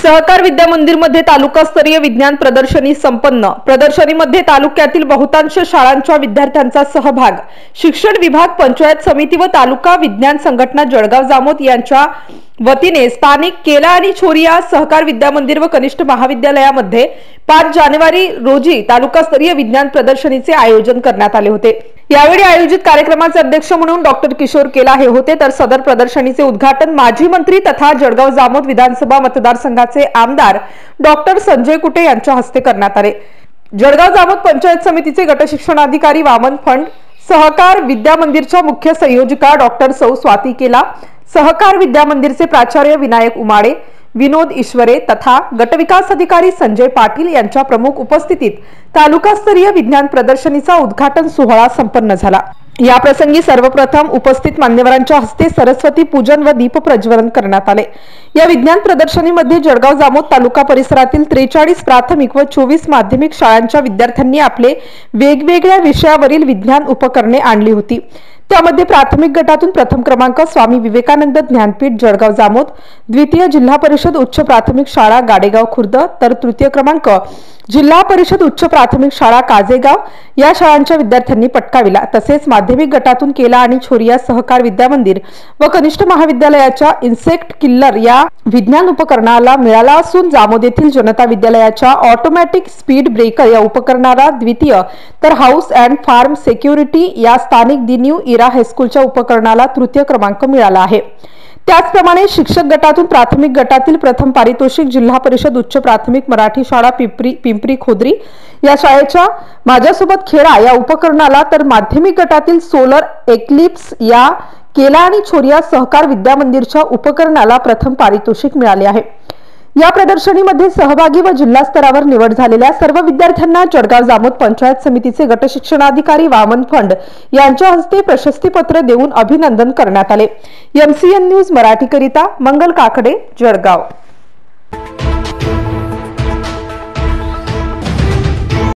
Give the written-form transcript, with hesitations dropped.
सहकार विद्या मंदिर मध्ये तालुकास्तरीय विज्ञान प्रदर्शनी संपन्न। प्रदर्शनीमध्ये तालुक्यातील बहुतांश शाळांच्या विद्यार्थ्यांचा सहभाग। शिक्षण विभाग, पंचायत समिती व तालुका विज्ञान संघटना जळगाव जामोद यांच्या वतीने स्थानिक केला आणि छोरिया सहकार विद्या मंदिर व कनिष्ठ महाविद्यालयामध्ये 5 जानेवारी रोजी तालुकास्तरीय विज्ञान प्रदर्शनीचे आयोजन करण्यात आले होते। यावेळी आयोजित कार्यक्रमाचे अध्यक्ष म्हणून डॉक्टर किशोर केला हे होते, तर सदर प्रदर्शनीचे उद्घाटन माजी मंत्री तथा जळगाव जामोद विधानसभा मतदारसंघाचे आमदार डॉक्टर संजय कुटे यांच्या हस्ते करण्यात आले। जळगाव जामोद पंचायत समितीचे गटशिक्षणाधिकारी वामन फंड, सहकार विद्या मंदिरच्या मुख्य संयोजिका डॉक्टर सौ स्वाती केला, सहकार विद्या मंदिरचे प्राचार्य विनायक उमाडे, विनोद ईश्वरे तथा गटविकास अधिकारी संजय पाटील यांच्या प्रमुख उपस्थितीत तालुकास्तरीय विज्ञान प्रदर्शनीचा उद्घाटन सोहळा संपन्न झाला। या प्रसंगी सर्वप्रथम उपस्थित मान्यवरांच्या हस्ते सरस्वती पूजन व दीप प्रज्वलन करण्यात आले। या विज्ञान प्रदर्शनीमध्ये जळगाव जामोद तालुका परिसरातील 43 प्राथमिक व 24 माध्यमिक शाळांच्या विद्यार्थ्यांनी आपले वेगवेगळ्या विषयावरील विज्ञान उपकरणे आणली होती। त्यामध्ये प्राथमिक गटातून प्रथम क्रमांक स्वामी विवेकानंद ज्ञानपीठ जळगाव जामोद, द्वितीय जिल्हा परिषद उच्च प्राथमिक शाळा गाडेगाव खुर्द, तर तृतीय क्रमांक जिल्हा परिषद उच्च प्राथमिक शाळा काजेगाव या शाळांच्या विद्यार्थ्यांनी पटकाविला। तसेच माध्यमिक गटातून केला आणि छोरिया सहकार विद्या मंदिर व कनिष्ठ महाविद्यालयाच्या इन्सेक्ट किल्लर या विज्ञान उपकरणाला मिळाला असून जामोद येथील जनता विद्यालयाच्या ऑटोमॅटिक स्पीड ब्रेकर या उपकरणाला द्वितीय, तर हाऊस अँड फार्म सिक्युरिटी या स्थानिक दी न्यू इरा हायस्कूलच्या उपकरणाला तृतीय क्रमांक मिळाला आहे। त्याचप्रमाणे शिक्षक गटातून प्राथमिक गटातील प्रथम पारितोषिक जिल्हा परिषद उच्च प्राथमिक मराठी शाळा पिंपरी खोदरी या शाळेच्या माझ्यासोबत खेळा या उपकरणाला, तर माध्यमिक गटातील सोलर एक्लिप्स या केला आणि छोरिया सहकार विद्या मंदिरच्या उपकरणाला प्रथम पारितोषिक मिळाले आहे। या प्रदर्शनीमध्ये सहभागी व जिल्हा स्तरावर निवड झालेल्या सर्व विद्यार्थ्यांना जळगाव जामोद पंचायत समितीचे गटशिक्षणाधिकारी वामन फंड यांच्या हस्ते प्रशस्तीपत्र देऊन अभिनंदन करण्यात आले। MCN न्यूज मराठी करिता मंगल काकडे, जळगाव।